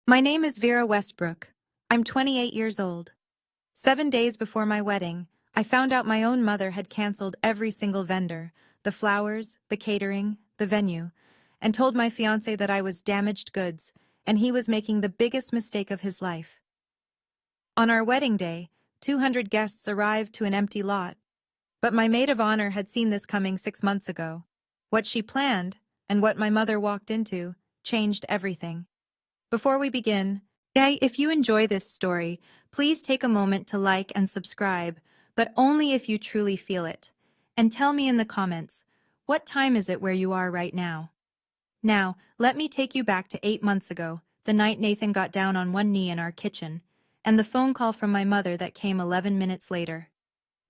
My name is Vera Westbrook. I'm 28 years old. 7 days before my wedding, I found out my own mother had canceled every single vendor, the flowers, the catering, the venue, and told my fiancé that I was damaged goods, and he was making the biggest mistake of his life. On our wedding day, 200 guests arrived to an empty lot. But my maid of honor had seen this coming 6 months ago. What she planned, and what my mother walked into, changed everything. Before we begin, if you enjoy this story, please take a moment to like and subscribe, but only if you truly feel it. And tell me in the comments, what time is it where you are right now? Now, let me take you back to 8 months ago, the night Nathan got down on one knee in our kitchen, and the phone call from my mother that came 11 minutes later.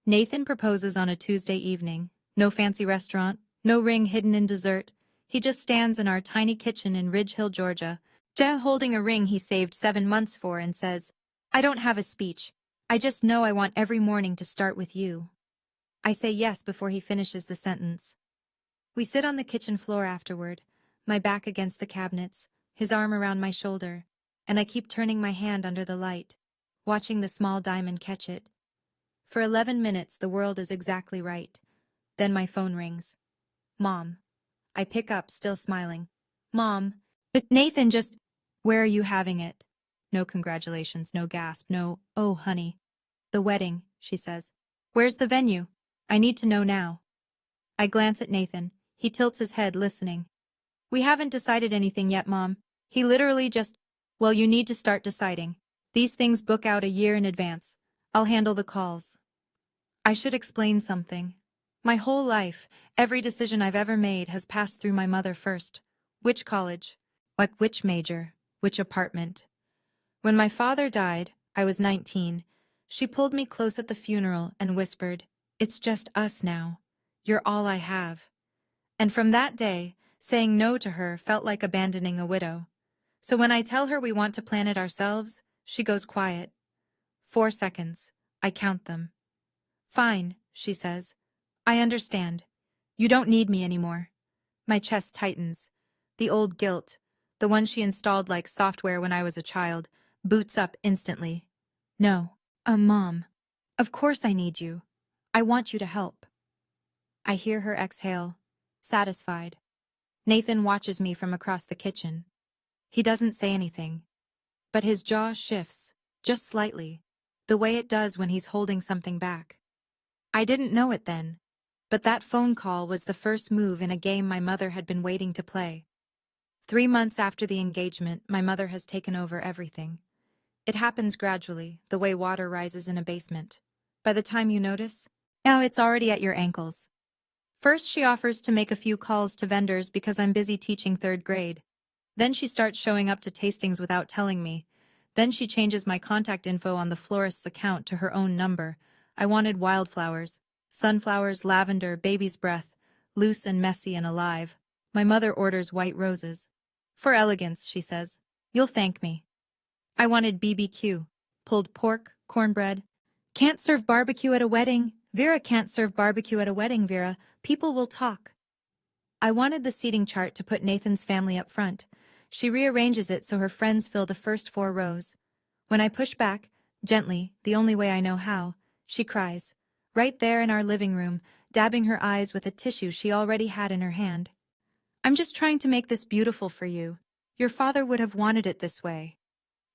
Nathan proposes on a Tuesday evening. No fancy restaurant, no ring hidden in dessert. He just stands in our tiny kitchen in Ridge Hill, Georgia, holding a ring he saved 7 months for, and says, "I don't have a speech. I just know I want every morning to start with you." I say yes before he finishes the sentence. We sit on the kitchen floor afterward, my back against the cabinets, his arm around my shoulder, and I keep turning my hand under the light, watching the small diamond catch it. For 11 minutes, the world is exactly right. Then my phone rings. Mom. I pick up, still smiling. Mom. But Nathan just... Where are you having it? No congratulations, no gasp, no, "Oh, honey." The wedding, she says. Where's the venue? I need to know now. I glance at Nathan. He tilts his head, listening. We haven't decided anything yet, Mom. He literally just... Well, you need to start deciding. These things book out a year in advance. I'll handle the calls. I should explain something. My whole life, every decision I've ever made has passed through my mother first. Which college? Like which major? Which apartment? When my father died, I was 19. She pulled me close at the funeral and whispered, "It's just us now. You're all I have." And from that day, saying no to her felt like abandoning a widow. So when I tell her we want to plan it ourselves, she goes quiet. 4 seconds. I count them. Fine, she says. I understand. You don't need me anymore. My chest tightens. The old guilt, the one she installed like software when I was a child, boots up instantly. No, Mom. Of course I need you. I want you to help. I hear her exhale, satisfied. Nathan watches me from across the kitchen. He doesn't say anything, but his jaw shifts, just slightly, the way it does when he's holding something back. I didn't know it then, but that phone call was the first move in a game my mother had been waiting to play. 3 months after the engagement, my mother has taken over everything. It happens gradually, the way water rises in a basement. By the time you notice, now it's already at your ankles. First, she offers to make a few calls to vendors because I'm busy teaching 3rd grade. Then she starts showing up to tastings without telling me. Then she changes my contact info on the florist's account to her own number. I wanted wildflowers, sunflowers, lavender, baby's breath, loose and messy and alive. My mother orders white roses. For elegance, she says. You'll thank me. I wanted BBQ, pulled pork, cornbread. Can't serve barbecue at a wedding. Vera can't serve barbecue at a wedding, Vera. People will talk. I wanted the seating chart to put Nathan's family up front. She rearranges it so her friends fill the first 4 rows. When I push back, gently, the only way I know how, she cries. Right there in our living room, dabbing her eyes with a tissue she already had in her hand. I'm just trying to make this beautiful for you. Your father would have wanted it this way.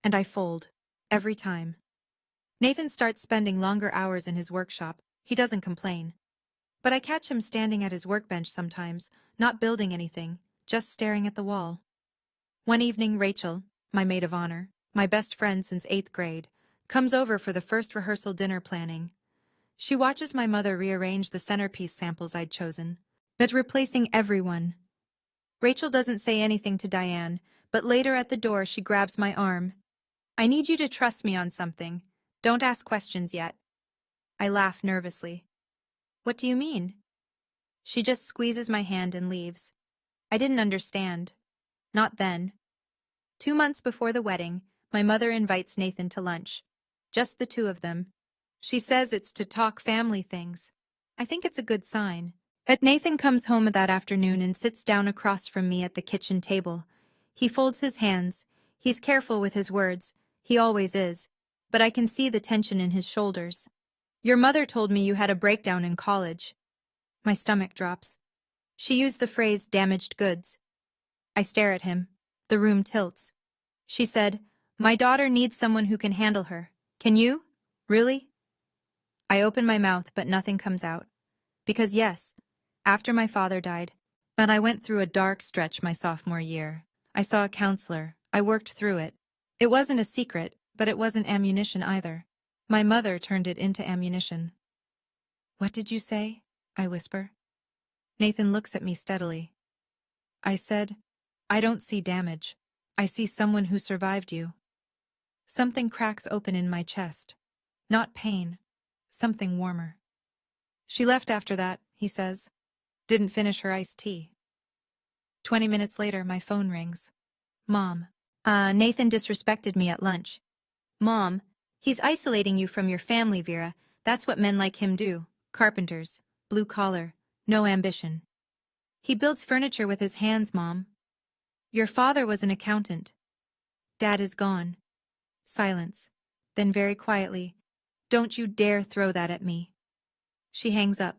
And I fold. Every time. Nathan starts spending longer hours in his workshop. He doesn't complain. But I catch him standing at his workbench sometimes, not building anything, just staring at the wall. One evening, Rachel, my maid of honor, my best friend since 8th grade, comes over for the first rehearsal dinner planning. She watches my mother rearrange the centerpiece samples I'd chosen, but replacing everyone. Rachel doesn't say anything to Diane, but later at the door she grabs my arm. I need you to trust me on something. Don't ask questions yet. I laugh nervously. What do you mean? She just squeezes my hand and leaves. I didn't understand. Not then. 2 months before the wedding, my mother invites Nathan to lunch. Just the 2 of them. She says it's to talk family things. I think it's a good sign. But Nathan comes home that afternoon and sits down across from me at the kitchen table. He folds his hands. He's careful with his words, he always is, but I can see the tension in his shoulders. Your mother told me you had a breakdown in college. My stomach drops. She used the phrase damaged goods. I stare at him. The room tilts. She said, "My daughter needs someone who can handle her. Can you? Really?" I open my mouth, but nothing comes out. Because yes, after my father died, but I went through a dark stretch my sophomore year. I saw a counselor. I worked through it. It wasn't a secret, but it wasn't ammunition either. My mother turned it into ammunition. "What did you say?" I whisper. Nathan looks at me steadily. I said, "I don't see damage. I see someone who survived you." Something cracks open in my chest. Not pain. Something warmer. "She left after that," he says. "Didn't finish her iced tea." 20 minutes later, my phone rings. Mom. Nathan disrespected me at lunch. Mom, he's isolating you from your family, Vera. That's what men like him do. Carpenters. Blue collar. No ambition. He builds furniture with his hands, Mom. Your father was an accountant. Dad is gone. Silence. Then very quietly, "Don't you dare throw that at me." She hangs up.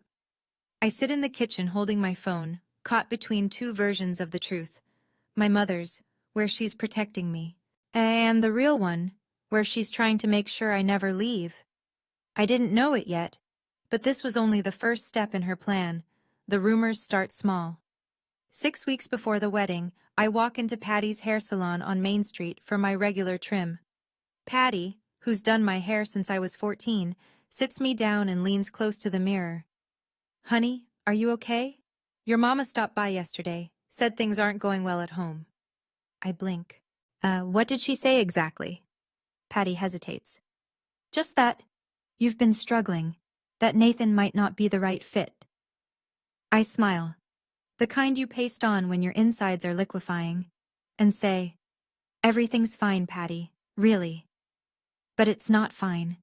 I sit in the kitchen holding my phone, caught between two versions of the truth. My mother's, where she's protecting me, and the real one, where she's trying to make sure I never leave. I didn't know it yet, but this was only the first step in her plan. The rumors start small. 6 weeks before the wedding, I walk into Patty's hair salon on Main Street for my regular trim. Patty, who's done my hair since I was 14, sits me down and leans close to the mirror. "Honey, are you okay? Your mama stopped by yesterday, said things aren't going well at home." I blink. What did she say exactly?" Patty hesitates. "Just that you've been struggling, that Nathan might not be the right fit." I smile, the kind you paste on when your insides are liquefying, and say, "Everything's fine, Patty, really." But it's not fine.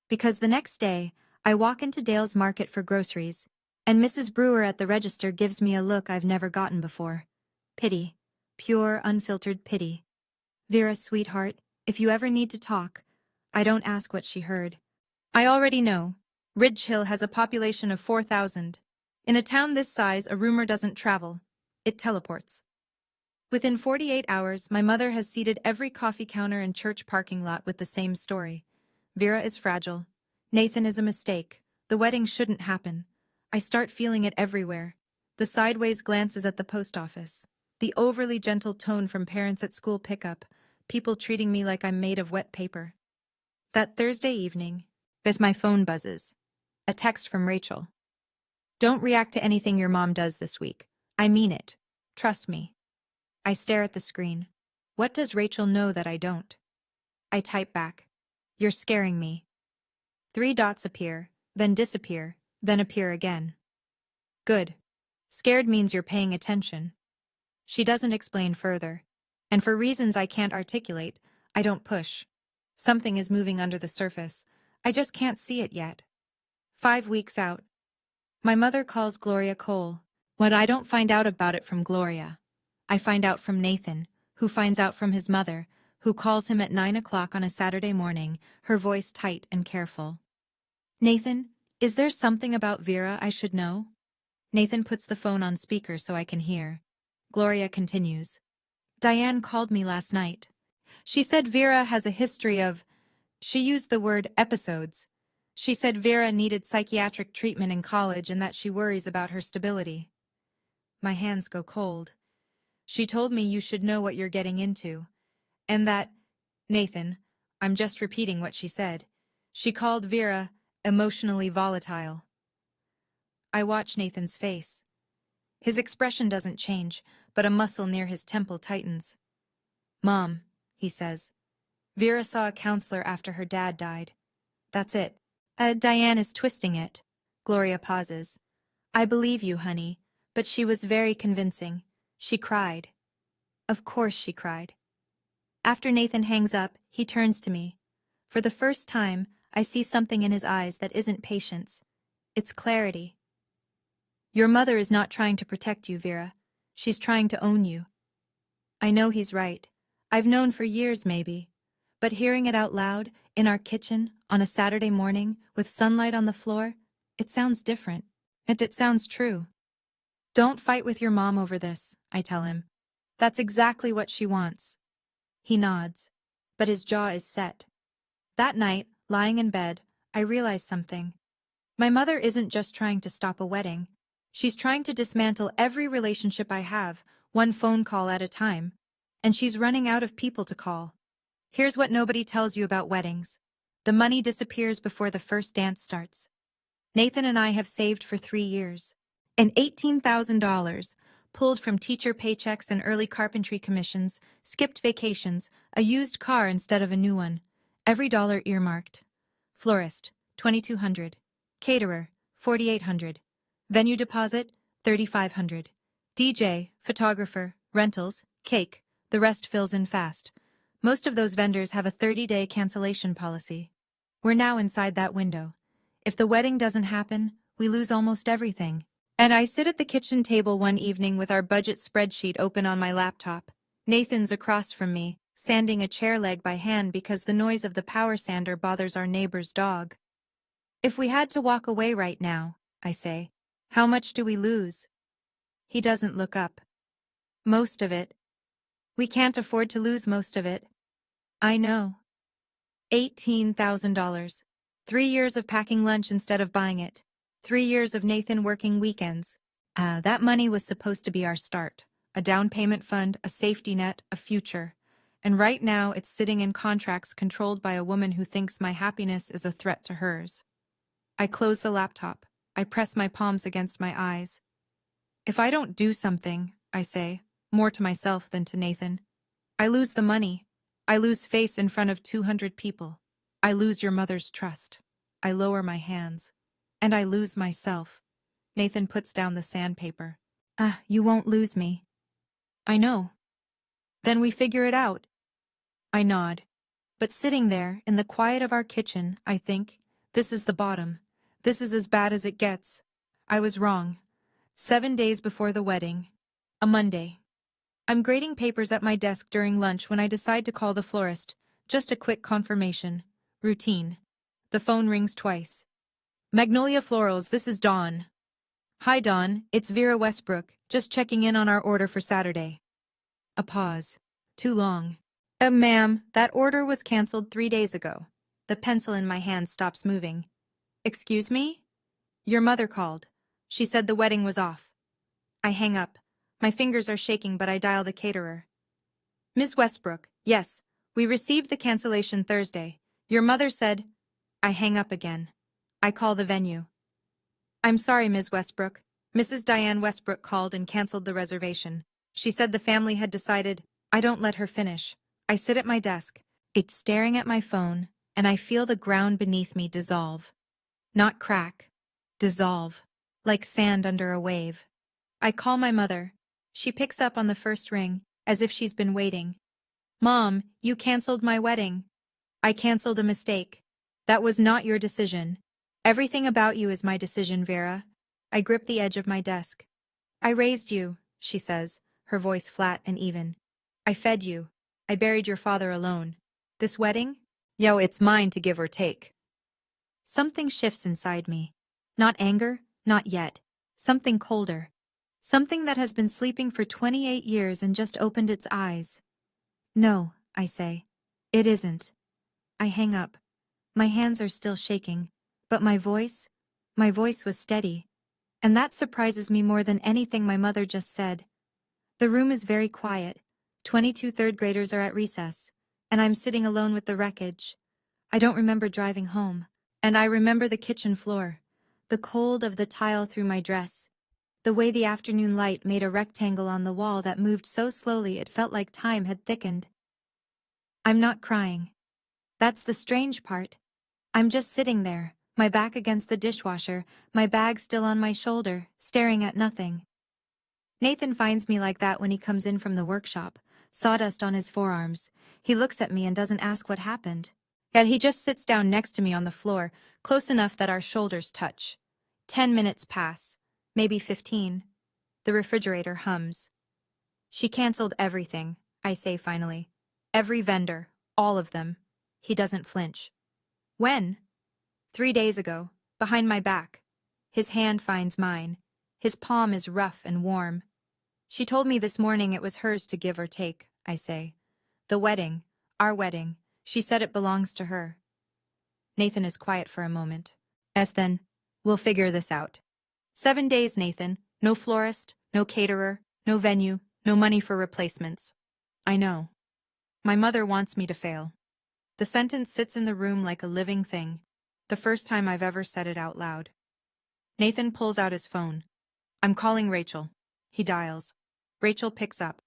Because the next day, I walk into Dale's Market for groceries, and Mrs. Brewer at the register gives me a look I've never gotten before. Pity. Pure, unfiltered pity. "Vera, sweetheart, if you ever need to talk." I don't ask what she heard. I already know. Ridge Hill has a population of 4,000. In a town this size, a rumor doesn't travel. It teleports. Within 48 hours, my mother has seeded every coffee counter and church parking lot with the same story. Vera is fragile. Nathan is a mistake. The wedding shouldn't happen. I start feeling it everywhere. The sideways glances at the post office. The overly gentle tone from parents at school pickup. People treating me like I'm made of wet paper. That Thursday evening, as my phone buzzes, a text from Rachel. "Don't react to anything your mom does this week. I mean it. Trust me." I stare at the screen. What does Rachel know that I don't? I type back. "You're scaring me." 3 dots appear, then disappear, then appear again. Good. Scared means you're paying attention. She doesn't explain further. And for reasons I can't articulate, I don't push. Something is moving under the surface. I just can't see it yet. 5 weeks out. My mother calls Gloria Cole. What I don't find out about it from Gloria, I find out from Nathan, who finds out from his mother, who calls him at 9 o'clock on a Saturday morning, her voice tight and careful. "Nathan, is there something about Vera I should know?" Nathan puts the phone on speaker so I can hear. Gloria continues. "Diane called me last night. She said Vera has a history of," she used the word episodes. "She said Vera needed psychiatric treatment in college and that she worries about her stability." My hands go cold. "She told me you should know what you're getting into. And that, Nathan, I'm just repeating what she said. She called Vera emotionally volatile." I watch Nathan's face. His expression doesn't change, but a muscle near his temple tightens. "Mom," he says, "Vera saw a counselor after her dad died. That's it." Diane is twisting it." Gloria pauses. "I believe you, honey, but she was very convincing. She cried." Of course she cried. After Nathan hangs up, he turns to me. For the first time, I see something in his eyes that isn't patience. It's clarity. "Your mother is not trying to protect you, Vera. She's trying to own you." I know he's right. I've known for years maybe, but hearing it out loud, in our kitchen, on a Saturday morning, with sunlight on the floor, it sounds different. And it sounds true. Don't fight with your mom over this, I tell him. That's exactly what she wants. He nods, but his jaw is set. That night, lying in bed, I realize something. My mother isn't just trying to stop a wedding. She's trying to dismantle every relationship I have, one phone call at a time. And she's running out of people to call. Here's what nobody tells you about weddings. The money disappears before the first dance starts. Nathan and I have saved for 3 years. And $18,000, pulled from teacher paychecks and early carpentry commissions, skipped vacations, a used car instead of a new one. Every dollar earmarked. Florist, $2,200. Caterer, $4,800. Venue deposit, $3,500. DJ, photographer, rentals, cake, the rest fills in fast. Most of those vendors have a 30-day cancellation policy. We're now inside that window. If the wedding doesn't happen, we lose almost everything. And I sit at the kitchen table one evening with our budget spreadsheet open on my laptop. Nathan's across from me, sanding a chair leg by hand because the noise of the power sander bothers our neighbor's dog. If we had to walk away right now, I say, how much do we lose? He doesn't look up. Most of it. We can't afford to lose most of it. I know. $18,000. 3 years of packing lunch instead of buying it. 3 years of Nathan working weekends. That money was supposed to be our start. A down payment fund, a safety net, a future. And right now it's sitting in contracts controlled by a woman who thinks my happiness is a threat to hers. I close the laptop. I press my palms against my eyes. If I don't do something, I say, more to myself than to Nathan, I lose the money. I lose face in front of 200 people. I lose your mother's trust. I lower my hands. And I lose myself. Nathan puts down the sandpaper. You won't lose me. I know. Then we figure it out. I nod. But sitting there, in the quiet of our kitchen, I think, this is the bottom. This is as bad as it gets. I was wrong. 7 days before the wedding. A Monday. I'm grading papers at my desk during lunch when I decide to call the florist. Just a quick confirmation. Routine. The phone rings twice. Magnolia Florals, this is Dawn. Hi Dawn, it's Vera Westbrook, just checking in on our order for Saturday. A pause. Too long. Ma'am, that order was canceled 3 days ago. The pencil in my hand stops moving. Excuse me? Your mother called. She said the wedding was off. I hang up. My fingers are shaking, but I dial the caterer. Ms. Westbrook, yes, we received the cancellation Thursday. Your mother said... I hang up again. I call the venue. I'm sorry, Ms. Westbrook. Mrs. Diane Westbrook called and canceled the reservation. She said the family had decided... I don't let her finish. I sit at my desk. It's staring at my phone, and I feel the ground beneath me dissolve. Not crack. Dissolve. Like sand under a wave. I call my mother. She picks up on the first ring, as if she's been waiting. Mom, you canceled my wedding. I canceled a mistake. That was not your decision. Everything about you is my decision, Vera. I grip the edge of my desk. I raised you, she says, her voice flat and even. I fed you. I buried your father alone. This wedding? Yo, it's mine to give or take. Something shifts inside me. Not anger, not yet. Something colder. Something that has been sleeping for 28 years and just opened its eyes. No, I say. It isn't. I hang up. My hands are still shaking, but my voice was steady. And that surprises me more than anything my mother just said. The room is very quiet. 22 third graders are at recess, and I'm sitting alone with the wreckage. I don't remember driving home, and I remember the kitchen floor, the cold of the tile through my dress, the way the afternoon light made a rectangle on the wall that moved so slowly it felt like time had thickened. I'm not crying. That's the strange part. I'm just sitting there, my back against the dishwasher, my bag still on my shoulder, staring at nothing. Nathan finds me like that when he comes in from the workshop, sawdust on his forearms. He looks at me and doesn't ask what happened. Yet he just sits down next to me on the floor, close enough that our shoulders touch. 10 minutes pass, maybe 15. The refrigerator hums. She canceled everything, I say finally. Every vendor, all of them. He doesn't flinch. When? 3 days ago, behind my back. His hand finds mine. His palm is rough and warm. She told me this morning it was hers to give or take, I say. The wedding, our wedding, she said it belongs to her. Nathan is quiet for a moment. Yes then, we'll figure this out. 7 days, Nathan. No florist, no caterer, no venue, no money for replacements. I know. My mother wants me to fail. The sentence sits in the room like a living thing. The first time I've ever said it out loud. Nathan pulls out his phone. I'm calling Rachel. He dials. Rachel picks up.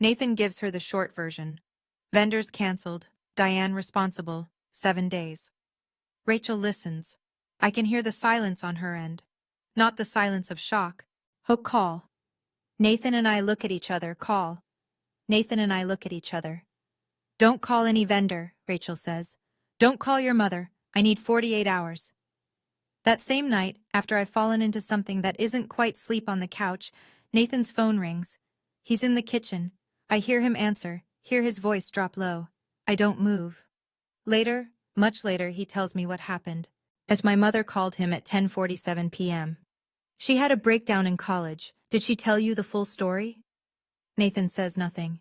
Nathan gives her the short version. Vendors cancelled. Diane responsible. 7 days. Rachel listens. I can hear the silence on her end. Not the silence of shock. Hook call. Nathan and I look at each other. Call. Nathan and I look at each other. Don't call any vendor, Rachel says. Don't call your mother. I need 48 hours. That same night, after I've fallen into something that isn't quite sleep on the couch, Nathan's phone rings. He's in the kitchen. I hear him answer, hear his voice drop low. I don't move. Later, much later, he tells me what happened, as my mother called him at 10:47 p.m. She had a breakdown in college. Did she tell you the full story? Nathan says nothing.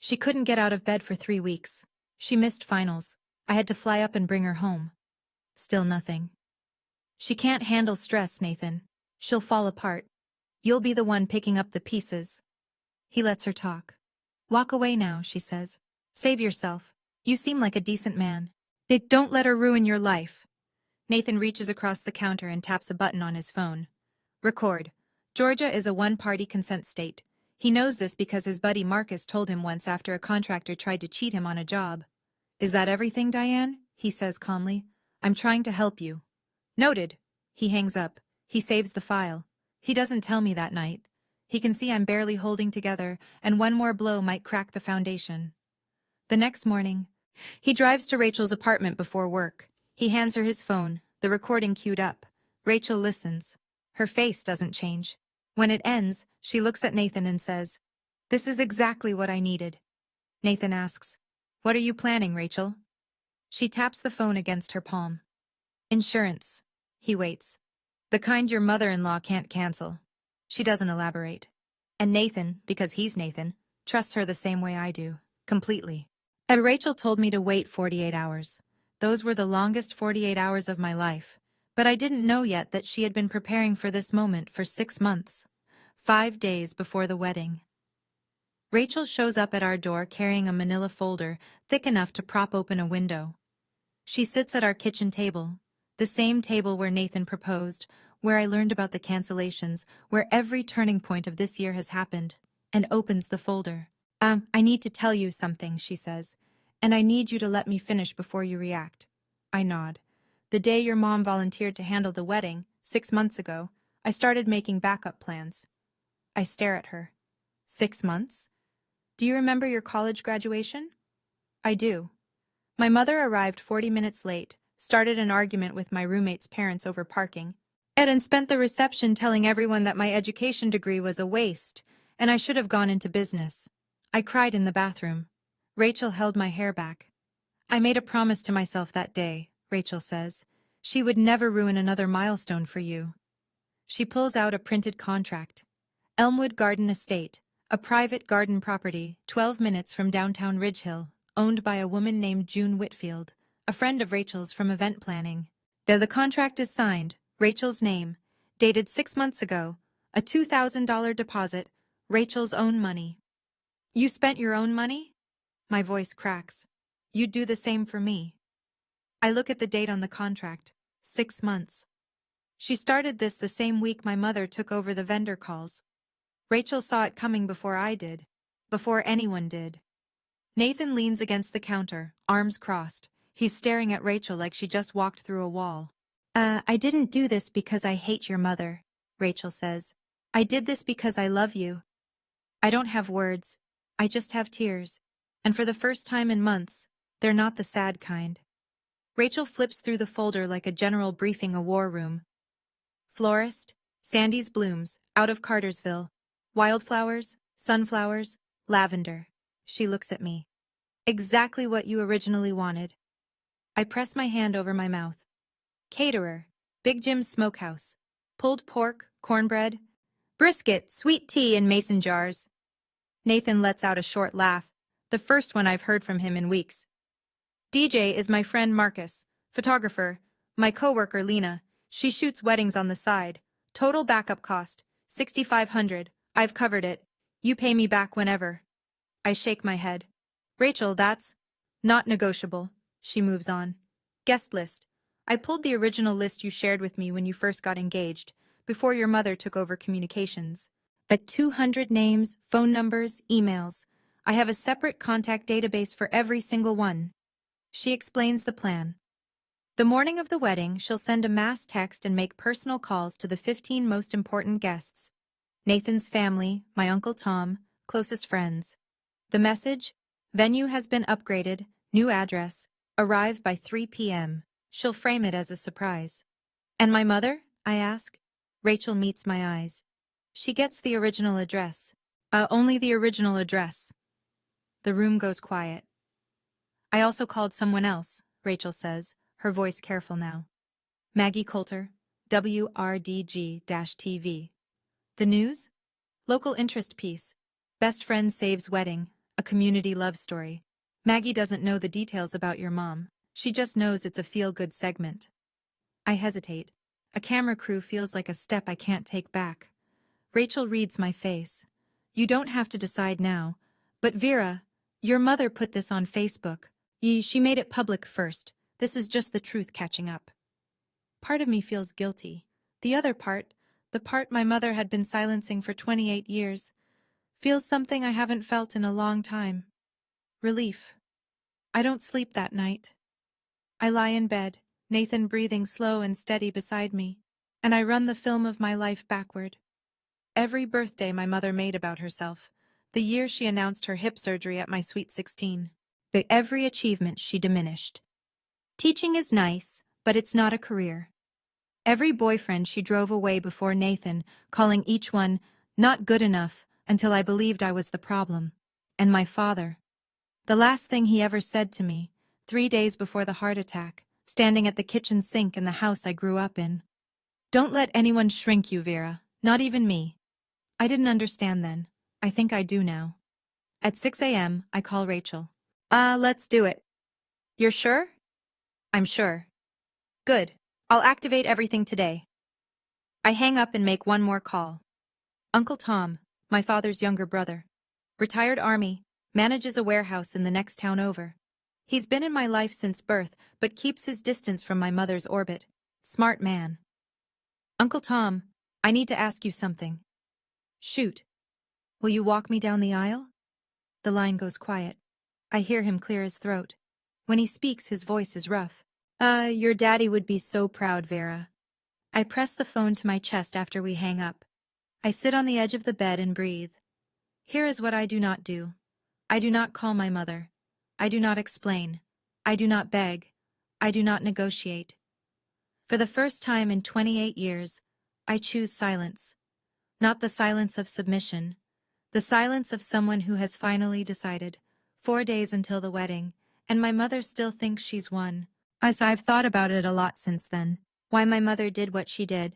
She couldn't get out of bed for 3 weeks. She missed finals. I had to fly up and bring her home. Still nothing. She can't handle stress, Nathan. She'll fall apart. You'll be the one picking up the pieces. He lets her talk. Walk away now, she says. Save yourself. You seem like a decent man. Don't let her ruin your life. Nathan reaches across the counter and taps a button on his phone. Record. Georgia is a one-party consent state. He knows this because his buddy Marcus told him once after a contractor tried to cheat him on a job. Is that everything, Diane? He says calmly. I'm trying to help you. Noted. He hangs up. He saves the file. He doesn't tell me that night. He can see I'm barely holding together, and one more blow might crack the foundation. The next morning, he drives to Rachel's apartment before work. He hands her his phone, the recording queued up. Rachel listens. Her face doesn't change. When it ends, she looks at Nathan and says, This is exactly what I needed. Nathan asks, What are you planning, Rachel? She taps the phone against her palm. Insurance. He waits. The kind your mother-in-law can't cancel. She doesn't elaborate. And Nathan, because he's Nathan, trusts her the same way I do. Completely. And Rachel told me to wait 48 hours. Those were the longest 48 hours of my life. But I didn't know yet that she had been preparing for this moment for 6 months. 5 days before the wedding. Rachel shows up at our door carrying a manila folder thick enough to prop open a window. She sits at our kitchen table, the same table where Nathan proposed, where I learned about the cancellations, where every turning point of this year has happened, and opens the folder. I need to tell you something, she says, and I need you to let me finish before you react. I nod. The day your mom volunteered to handle the wedding, 6 months ago, I started making backup plans. I stare at her. 6 months? Do you remember your college graduation? I do. My mother arrived 40 minutes late, started an argument with my roommate's parents over parking, and spent the reception telling everyone that my education degree was a waste, and I should have gone into business. I cried in the bathroom. Rachel held my hair back. I made a promise to myself that day, Rachel says. She would never ruin another milestone for you. She pulls out a printed contract. Elmwood Garden Estate, a private garden property 12 minutes from downtown Ridge Hill, owned by a woman named June Whitfield, a friend of Rachel's from event planning. There the contract is signed, Rachel's name, dated 6 months ago, a $2,000 deposit, Rachel's own money. You spent your own money? My voice cracks. You'd do the same for me. I look at the date on the contract, 6 months. She started this the same week my mother took over the vendor calls. Rachel saw it coming before I did, before anyone did. Nathan leans against the counter, arms crossed. He's staring at Rachel like she just walked through a wall. I didn't do this because I hate your mother, Rachel says. I did this because I love you. I don't have words. I just have tears. And for the first time in months, they're not the sad kind. Rachel flips through the folder like a general briefing a war room. Florist, Sandy's Blooms, out of Cartersville. Wildflowers, sunflowers, lavender. She looks at me. Exactly what you originally wanted. I press my hand over my mouth. Caterer. Big Jim's Smokehouse. Pulled pork, cornbread, brisket, sweet tea in mason jars. Nathan lets out a short laugh, the first one I've heard from him in weeks. DJ is my friend Marcus, photographer, my coworker Lena. She shoots weddings on the side. Total backup cost, 6,500. I've covered it. You pay me back whenever. I shake my head. Rachel, that's not negotiable. She moves on. Guest list. I pulled the original list you shared with me when you first got engaged, before your mother took over communications. At 200 names, phone numbers, emails. I have a separate contact database for every single one. She explains the plan. The morning of the wedding, she'll send a mass text and make personal calls to the 15 most important guests. Nathan's family, my Uncle Tom, closest friends. The message? Venue has been upgraded, new address, arrive by 3 p.m. She'll frame it as a surprise. And my mother? I ask. Rachel meets my eyes. She gets the original address. Only the original address. The room goes quiet. I also called someone else, Rachel says, her voice careful now. Maggie Coulter, WRDG-TV. The news? Local interest piece. Best friend saves wedding, a community love story. Maggie doesn't know the details about your mom. She just knows it's a feel-good segment. I hesitate. A camera crew feels like a step I can't take back. Rachel reads my face. You don't have to decide now. But Vera, your mother put this on Facebook. She made it public first. This is just the truth catching up. Part of me feels guilty. The other part, the part my mother had been silencing for 28 years, feels something I haven't felt in a long time. Relief. I don't sleep that night. I lie in bed, Nathan breathing slow and steady beside me, and I run the film of my life backward. Every birthday my mother made about herself, the year she announced her hip surgery at my sweet 16, every achievement she diminished. Teaching is nice, but it's not a career. Every boyfriend she drove away before Nathan, calling each one not good enough until I believed I was the problem. And my father. The last thing he ever said to me, 3 days before the heart attack, standing at the kitchen sink in the house I grew up in. Don't let anyone shrink you, Vera, not even me. I didn't understand then. I think I do now. At 6 a.m., I call Rachel. Let's do it. You're sure? I'm sure. Good. I'll activate everything today. I hang up and make one more call. Uncle Tom, my father's younger brother. Retired Army, manages a warehouse in the next town over. He's been in my life since birth, but keeps his distance from my mother's orbit. Smart man. Uncle Tom, I need to ask you something. Shoot. Will you walk me down the aisle? The line goes quiet. I hear him clear his throat. When he speaks, his voice is rough. Your daddy would be so proud, Vera. I press the phone to my chest after we hang up. I sit on the edge of the bed and breathe. Here is what I do not do. I do not call my mother. I do not explain. I do not beg. I do not negotiate. For the first time in 28 years, I choose silence. Not the silence of submission. The silence of someone who has finally decided. 4 days until the wedding, and my mother still thinks she's won. I've thought about it a lot since then. Why my mother did what she did.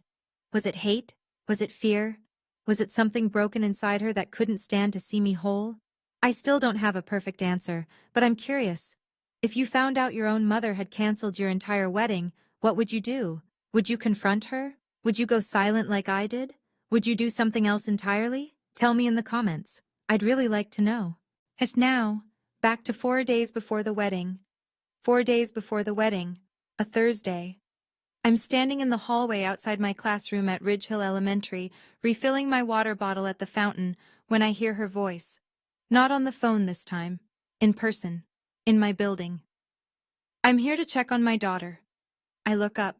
Was it hate? Was it fear? Was it something broken inside her that couldn't stand to see me whole? I still don't have a perfect answer, but I'm curious. If you found out your own mother had canceled your entire wedding, what would you do? Would you confront her? Would you go silent like I did? Would you do something else entirely? Tell me in the comments. I'd really like to know. And now, back to 4 days before the wedding. 4 days before the wedding. A Thursday. I'm standing in the hallway outside my classroom at Ridge Hill Elementary, refilling my water bottle at the fountain, when I hear her voice. Not on the phone this time. In person. In my building. I'm here to check on my daughter. I look up.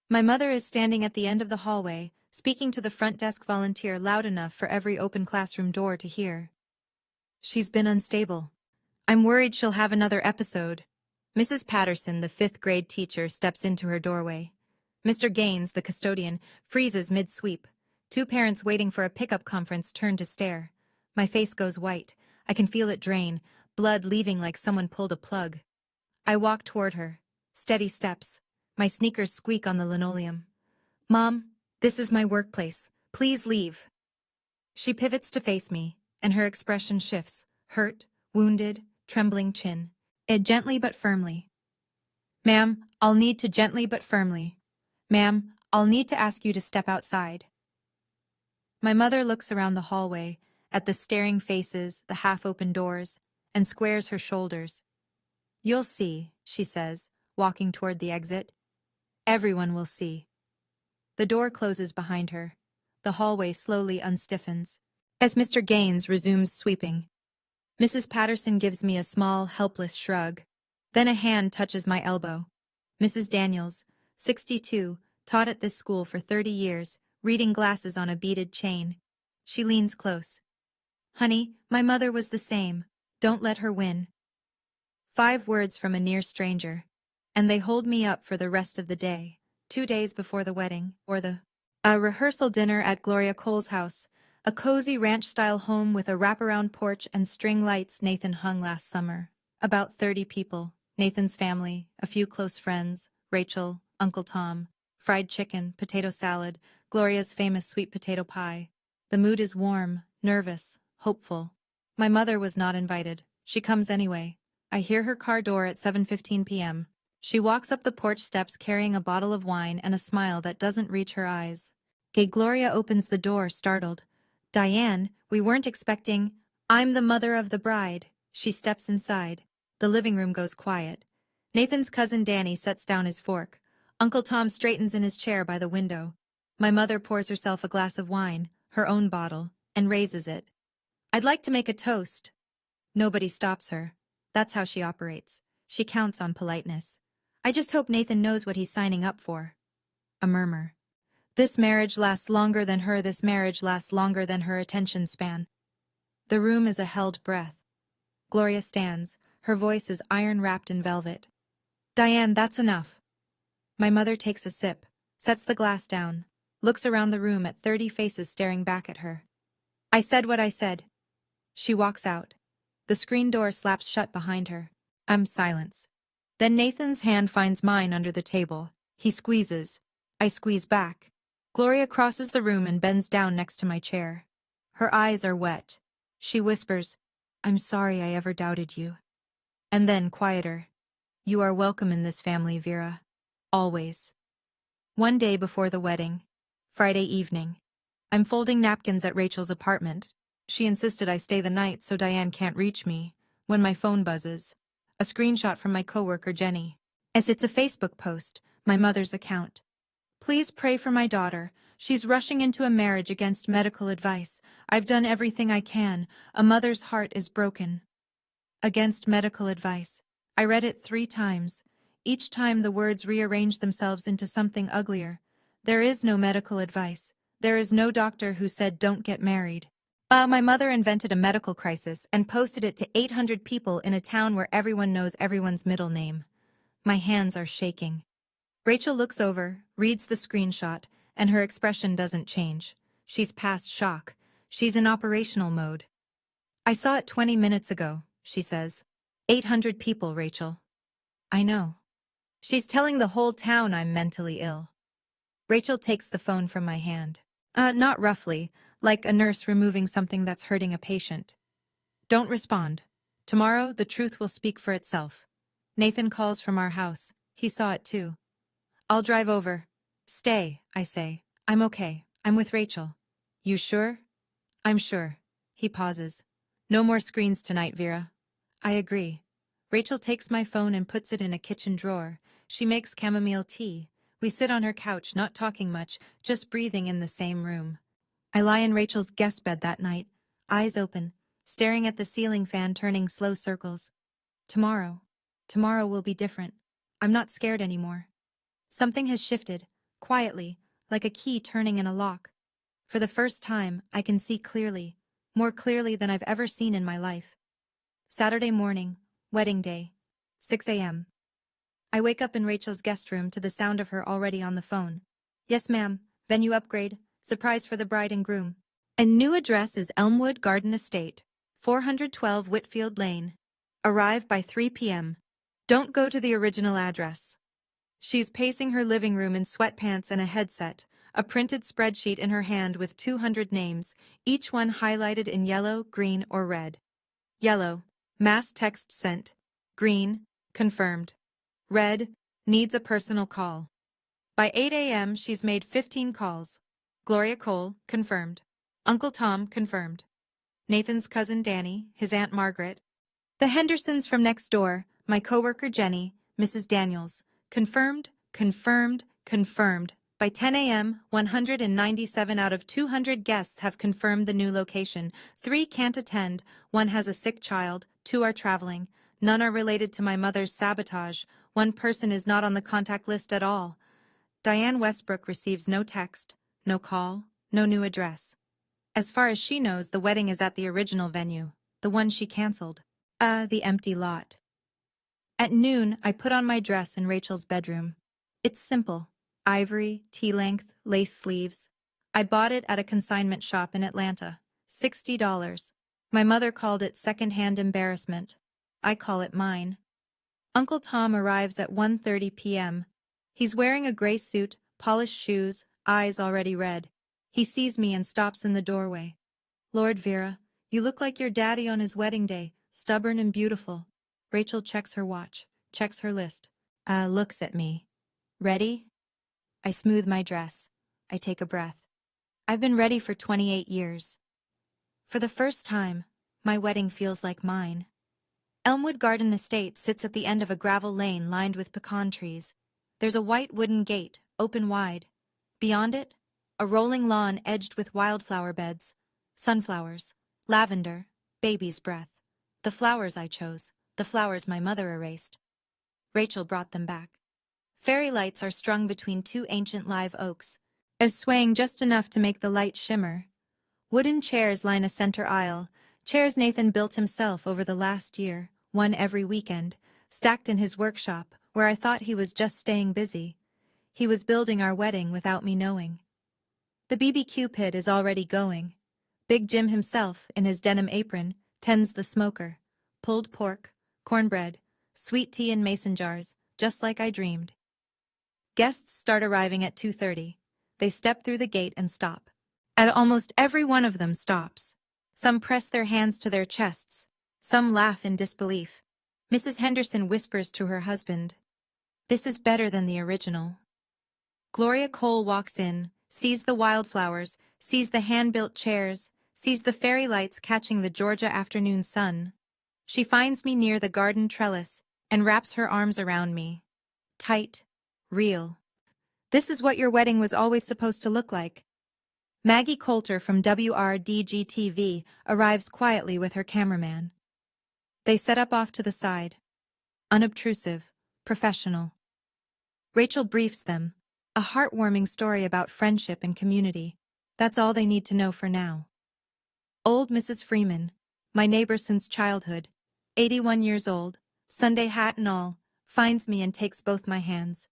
My mother is standing at the end of the hallway, speaking to the front desk volunteer loud enough for every open classroom door to hear. She's been unstable. I'm worried she'll have another episode. Mrs. Patterson, the 5th grade teacher, steps into her doorway. Mr. Gaines, the custodian, freezes mid-sweep. 2 parents waiting for a pickup conference turn to stare. My face goes white. I can feel it drain. blood leaving like someone pulled a plug. I walk toward her. Steady steps. My sneakers squeak on the linoleum. Mom, this is my workplace. Please leave. She pivots to face me, and her expression shifts. Hurt, wounded, trembling chin. It gently but firmly. Ma'am, I'll need to gently but firmly. Ma'am, I'll need to ask you to step outside. My mother looks around the hallway, at the staring faces, the half-open doors, and squares her shoulders. You'll see, she says, walking toward the exit. Everyone will see. The door closes behind her. The hallway slowly unstiffens. As Mr. Gaines resumes sweeping, Mrs. Patterson gives me a small, helpless shrug. Then a hand touches my elbow. Mrs. Daniels, 62, taught at this school for 30 years, reading glasses on a beaded chain. She leans close. Honey, my mother was the same. Don't let her win. 5 words from a near stranger. And they hold me up for the rest of the day. 2 days before the wedding, or a rehearsal dinner at Gloria Cole's house, a cozy ranch-style home with a wraparound porch and string lights Nathan hung last summer. About 30 people, Nathan's family, a few close friends, Rachel, Uncle Tom, fried chicken, potato salad, Gloria's famous sweet potato pie. The mood is warm, nervous, hopeful. My mother was not invited. She comes anyway. I hear her car door at 7:15 p.m. She walks up the porch steps carrying a bottle of wine and a smile that doesn't reach her eyes. Gay Gloria opens the door, startled. Diane, we weren't expecting. I'm the mother of the bride. She steps inside. The living room goes quiet. Nathan's cousin Danny sets down his fork. Uncle Tom straightens in his chair by the window. My mother pours herself a glass of wine, her own bottle, and raises it. I'd like to make a toast. Nobody stops her. That's how she operates. She counts on politeness. I just hope Nathan knows what he's signing up for. A murmur. This marriage lasts longer than her. This marriage lasts longer than her attention span. The room is a held breath. Gloria stands. Her voice is iron-wrapped in velvet. Diane, that's enough. My mother takes a sip, sets the glass down, looks around the room at 30 faces staring back at her. I said what I said. She walks out. The screen door slaps shut behind her. Silence. Then Nathan's hand finds mine under the table. He squeezes. I squeeze back. Gloria crosses the room and bends down next to my chair. Her eyes are wet. She whispers, I'm sorry I ever doubted you. And then, quieter, you are welcome in this family, Vera. Always. One day before the wedding, Friday evening, I'm folding napkins at Rachel's apartment. She insisted I stay the night so Diane can't reach me, when my phone buzzes. A screenshot from my coworker Jenny. As it's a Facebook post, my mother's account. Please pray for my daughter. She's rushing into a marriage against medical advice. I've done everything I can. A mother's heart is broken. Against medical advice. I read it 3 times. Each time the words rearranged themselves into something uglier. There is no medical advice. There is no doctor who said don't get married. My mother invented a medical crisis and posted it to 800 people in a town where everyone knows everyone's middle name. My hands are shaking. Rachel looks over, reads the screenshot, and her expression doesn't change. She's past shock. She's in operational mode. I saw it 20 minutes ago, she says. 800 people, Rachel. I know. She's telling the whole town I'm mentally ill. Rachel takes the phone from my hand. Not roughly, like a nurse removing something that's hurting a patient. Don't respond. Tomorrow, the truth will speak for itself. Nathan calls from our house. He saw it too. I'll drive over. Stay, I say. I'm okay. I'm with Rachel. You sure? I'm sure. He pauses. No more screens tonight, Vera. I agree. Rachel takes my phone and puts it in a kitchen drawer. She makes chamomile tea. We sit on her couch, not talking much, just breathing in the same room. I lie in Rachel's guest bed that night, eyes open, staring at the ceiling fan turning slow circles. Tomorrow will be different. I'm not scared anymore. Something has shifted, quietly, like a key turning in a lock. For the first time, I can see clearly, more clearly than I've ever seen in my life. Saturday morning, wedding day, 6 a.m. I wake up in Rachel's guest room to the sound of her already on the phone. Yes, ma'am, venue upgrade, surprise for the bride and groom. A new address is Elmwood Garden Estate, 412 Whitfield Lane. Arrive by 3 p.m. Don't go to the original address. She's pacing her living room in sweatpants and a headset, a printed spreadsheet in her hand with 200 names, each one highlighted in yellow, green, or red. Yellow, mass text sent. Green, confirmed. Red, needs a personal call. By 8 a.m., she's made 15 calls. Gloria Cole, confirmed. Uncle Tom, confirmed. Nathan's cousin Danny, his Aunt Margaret. The Hendersons from next door, my coworker Jenny, Mrs. Daniels. Confirmed, confirmed, confirmed. By 10 a.m., 197 out of 200 guests have confirmed the new location. 3 can't attend, 1 has a sick child, 2 are traveling. None are related to my mother's sabotage. 1 person is not on the contact list at all. Diane Westbrook receives no text, no call, no new address. As far as she knows, the wedding is at the original venue, the one she canceled. The empty lot. At noon, I put on my dress in Rachel's bedroom. It's simple. Ivory, tea-length, lace sleeves. I bought it at a consignment shop in Atlanta. $60. My mother called it second-hand embarrassment. I call it mine. Uncle Tom arrives at 1:30 p.m. He's wearing a gray suit, polished shoes, eyes already red. He sees me and stops in the doorway. Lord Vera, you look like your daddy on his wedding day, stubborn and beautiful. Rachel checks her watch, checks her list. Looks at me. Ready? I smooth my dress. I take a breath. I've been ready for 28 years. For the first time, my wedding feels like mine. Elmwood Garden Estate sits at the end of a gravel lane lined with pecan trees. There's a white wooden gate, open wide. Beyond it, a rolling lawn edged with wildflower beds. Sunflowers, lavender, baby's breath. The flowers I chose, the flowers my mother erased. Rachel brought them back. Fairy lights are strung between 2 ancient live oaks, as swaying just enough to make the light shimmer. Wooden chairs line a center aisle, chairs Nathan built himself over the last year, 1 every weekend, stacked in his workshop, where I thought he was just staying busy. He was building our wedding without me knowing. The BBQ pit is already going. Big Jim himself, in his denim apron, tends the smoker. Pulled pork, cornbread, sweet tea in mason jars, just like I dreamed. Guests start arriving at 2:30. They step through the gate and stop. And almost every one of them stops. Some press their hands to their chests. Some laugh in disbelief. Mrs. Henderson whispers to her husband, "This is better than the original." Gloria Cole walks in, sees the wildflowers, sees the hand-built chairs, sees the fairy lights catching the Georgia afternoon sun. She finds me near the garden trellis and wraps her arms around me. Tight, real. This is what your wedding was always supposed to look like. Maggie Coulter from WRDG-TV arrives quietly with her cameraman. They set up off to the side. Unobtrusive, professional. Rachel briefs them. A heartwarming story about friendship and community. That's all they need to know for now. Old Mrs. Freeman, my neighbor since childhood, 81 years old, Sunday hat and all, finds me and takes both my hands.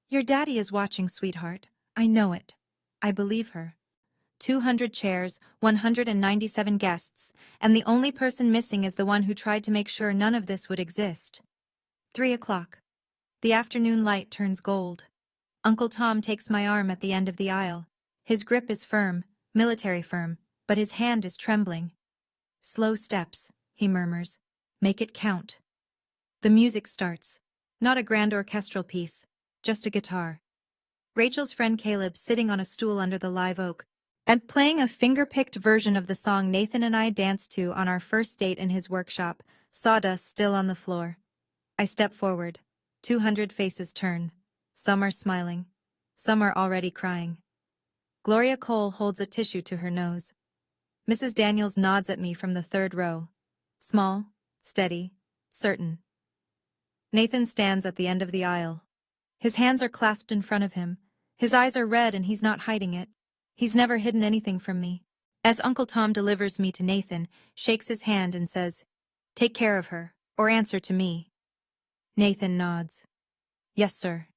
Your daddy is watching, sweetheart. I know it. I believe her. 200 chairs, 197 guests, and the only person missing is the one who tried to make sure none of this would exist. 3 o'clock. The afternoon light turns gold. Uncle Tom takes my arm at the end of the aisle. His grip is firm, military firm, but his hand is trembling. Slow steps, he murmurs. Make it count. The music starts. Not a grand orchestral piece, just a guitar. Rachel's friend Caleb sitting on a stool under the live oak, and playing a finger-picked version of the song Nathan and I danced to on our first date in his workshop, sawdust still on the floor. I step forward. 200 faces turn. Some are smiling. Some are already crying. Gloria Cole holds a tissue to her nose. Mrs. Daniels nods at me from the 3rd row. Small, steady, certain. Nathan stands at the end of the aisle. His hands are clasped in front of him. His eyes are red and he's not hiding it. He's never hidden anything from me. As Uncle Tom delivers me to Nathan, shakes his hand and says, "Take care of her, or answer to me." Nathan nods. "Yes, sir."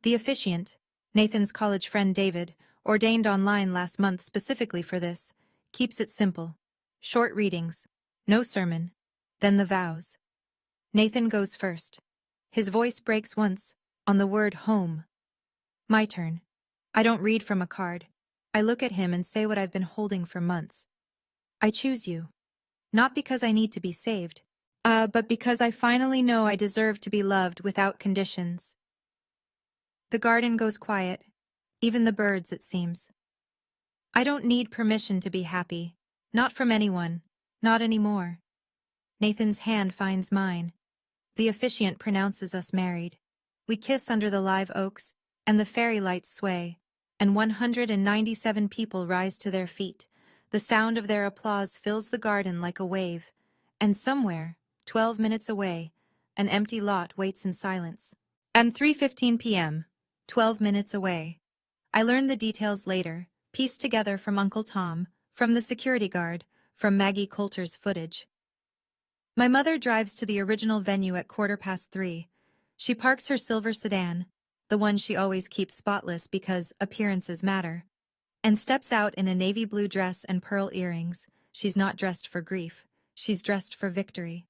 The officiant, Nathan's college friend David, ordained online last month specifically for this, keeps it simple. Short readings, no sermon, then the vows. Nathan goes first. His voice breaks once, on the word home. My turn. I don't read from a card. I look at him and say what I've been holding for months. I choose you. Not because I need to be saved, but because I finally know I deserve to be loved without conditions. The garden goes quiet, even the birds, it seems. I don't need permission to be happy. Not from anyone. Not anymore. Nathan's hand finds mine. The officiant pronounces us married. We kiss under the live oaks, and the fairy lights sway, and 197 people rise to their feet. The sound of their applause fills the garden like a wave, and somewhere, 12 minutes away, an empty lot waits in silence. And 3:15 p.m., 12 minutes away. I learn the details later, pieced together from Uncle Tom, from the security guard, from Maggie Coulter's footage. My mother drives to the original venue at 3:15. She parks her silver sedan, the one she always keeps spotless because appearances matter, and steps out in a navy blue dress and pearl earrings. She's not dressed for grief. She's dressed for victory.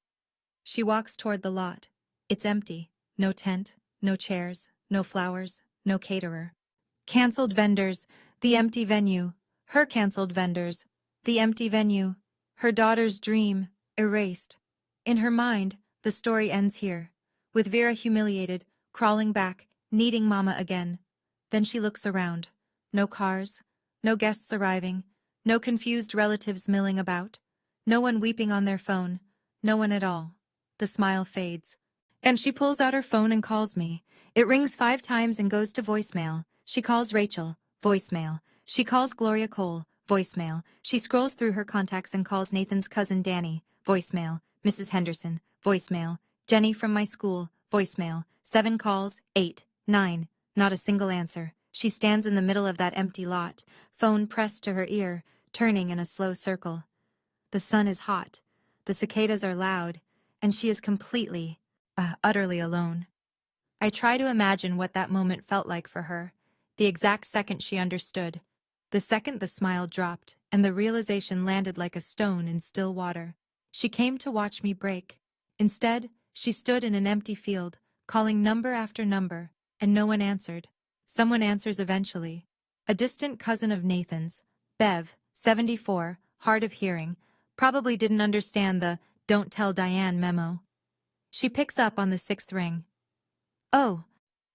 She walks toward the lot. It's empty. No tent, no chairs, no flowers, no caterer. Cancelled vendors, the empty venue. Her cancelled vendors, the empty venue. Her daughter's dream, erased. In her mind, the story ends here, with Vera humiliated, crawling back, needing Mama again. Then she looks around. No cars, no guests arriving, no confused relatives milling about, no one weeping on their phone, no one at all. The smile fades. And she pulls out her phone and calls me. It rings 5 times and goes to voicemail. She calls Rachel, voicemail. She calls Gloria Cole, voicemail. She scrolls through her contacts and calls Nathan's cousin Danny, voicemail. Mrs. Henderson, voicemail. Jenny from my school, voicemail. 7 calls, 8, 9, not a single answer. She stands in the middle of that empty lot, phone pressed to her ear, turning in a slow circle. The sun is hot, the cicadas are loud, and she is completely, utterly alone. I try to imagine what that moment felt like for her, the exact second she understood, the second the smile dropped and the realization landed like a stone in still water. She came to watch me break. Instead, she stood in an empty field, calling number after number, and no one answered. Someone answers eventually. A distant cousin of Nathan's, Bev, 74, hard of hearing, probably didn't understand the "Don't tell Diane" memo. She picks up on the 6th ring. Oh.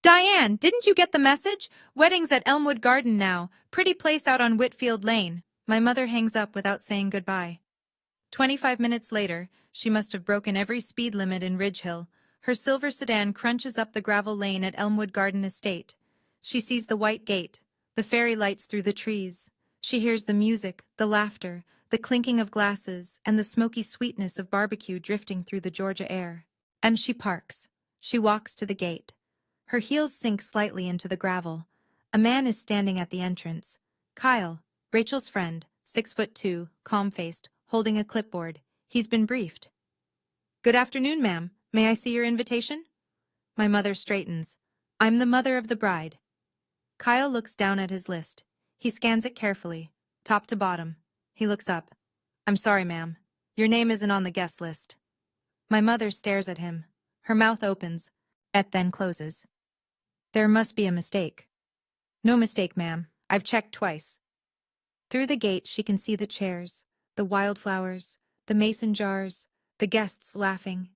Diane, didn't you get the message? Wedding's at Elmwood Garden now. Pretty place out on Whitfield Lane. My mother hangs up without saying goodbye. 25 minutes later, she must have broken every speed limit in Ridge Hill. Her silver sedan crunches up the gravel lane at Elmwood Garden Estate. She sees the white gate, the fairy lights through the trees. She hears the music, the laughter, the clinking of glasses, and the smoky sweetness of barbecue drifting through the Georgia air. And she parks. She walks to the gate. Her heels sink slightly into the gravel. A man is standing at the entrance. Kyle, Rachel's friend, 6'2", calm-faced, holding a clipboard. He's been briefed. Good afternoon, ma'am. May I see your invitation? My mother straightens. I'm the mother of the bride. Kyle looks down at his list. He scans it carefully, top to bottom. He looks up. I'm sorry, ma'am. Your name isn't on the guest list. My mother stares at him. Her mouth opens, and then closes. There must be a mistake. No mistake, ma'am. I've checked twice. Through the gate she can see the chairs, the wildflowers, the mason jars, the guests laughing.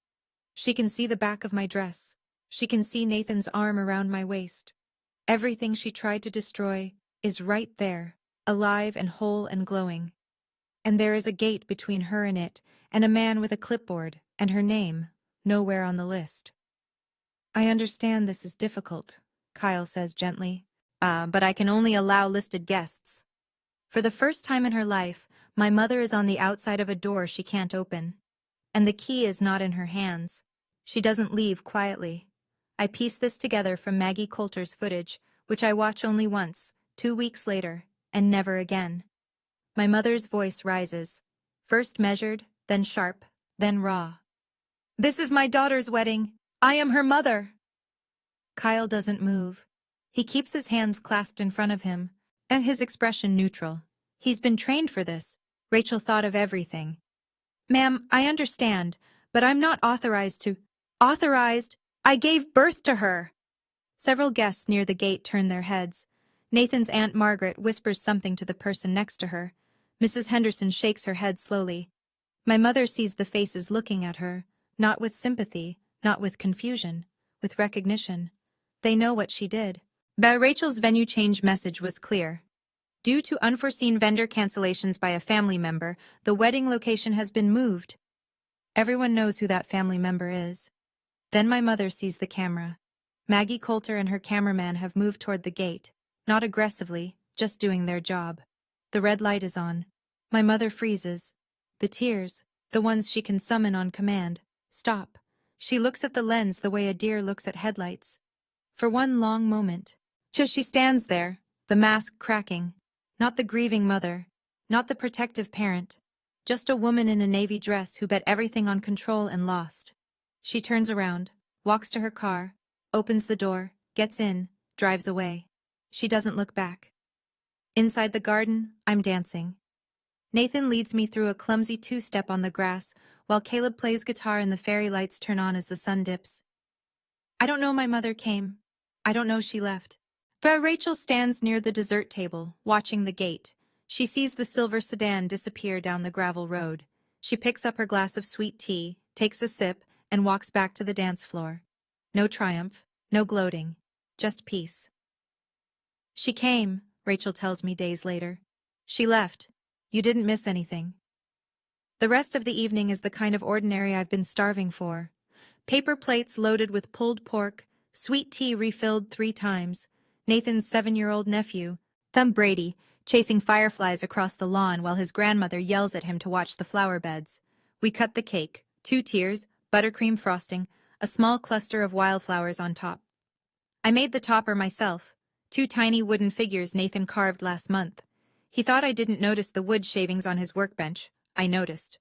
She can see the back of my dress. She can see Nathan's arm around my waist. Everything she tried to destroy is right there, alive and whole and glowing. And there is a gate between her and it, and a man with a clipboard, and her name, nowhere on the list. I understand this is difficult, Kyle says gently, but I can only allow listed guests. For the first time in her life, my mother is on the outside of a door she can't open. And the key is not in her hands. She doesn't leave quietly. I piece this together from Maggie Coulter's footage, which I watch only once, 2 weeks later, and never again. My mother's voice rises, first measured, then sharp, then raw. This is my daughter's wedding. I am her mother. Kyle doesn't move. He keeps his hands clasped in front of him, and his expression neutral. He's been trained for this. Rachel thought of everything. Ma'am, I understand, but I'm not authorized to. Authorized. I gave birth to her. Several guests near the gate turn their heads. Nathan's Aunt Margaret whispers something to the person next to her. Mrs. Henderson shakes her head slowly. My mother sees the faces looking at her, not with sympathy, not with confusion, with recognition. They know what she did. But Rachel's venue change message was clear. Due to unforeseen vendor cancellations by a family member, the wedding location has been moved. Everyone knows who that family member is. Then my mother sees the camera. Maggie Coulter and her cameraman have moved toward the gate, not aggressively, just doing their job. The red light is on. My mother freezes. The tears, the ones she can summon on command, stop. She looks at the lens the way a deer looks at headlights. For one long moment. Till she stands there, the mask cracking. Not the grieving mother, not the protective parent, just a woman in a navy dress who bet everything on control and lost. She turns around, walks to her car, opens the door, gets in, drives away. She doesn't look back. Inside the garden, I'm dancing. Nathan leads me through a clumsy two-step on the grass, while Caleb plays guitar and the fairy lights turn on as the sun dips. I don't know my mother came. I don't know she left. But Rachel stands near the dessert table, watching the gate. She sees the silver sedan disappear down the gravel road. She picks up her glass of sweet tea, takes a sip, and walks back to the dance floor. No triumph, no gloating, just peace. She came, Rachel tells me days later. She left. You didn't miss anything. The rest of the evening is the kind of ordinary I've been starving for. Paper plates loaded with pulled pork, sweet tea refilled 3 times, Nathan's 7-year-old nephew, Tom Brady, chasing fireflies across the lawn while his grandmother yells at him to watch the flower beds. We cut the cake, 2 tiers, buttercream frosting, a small cluster of wildflowers on top. I made the topper myself, 2 tiny wooden figures Nathan carved last month. He thought I didn't notice the wood shavings on his workbench. I noticed.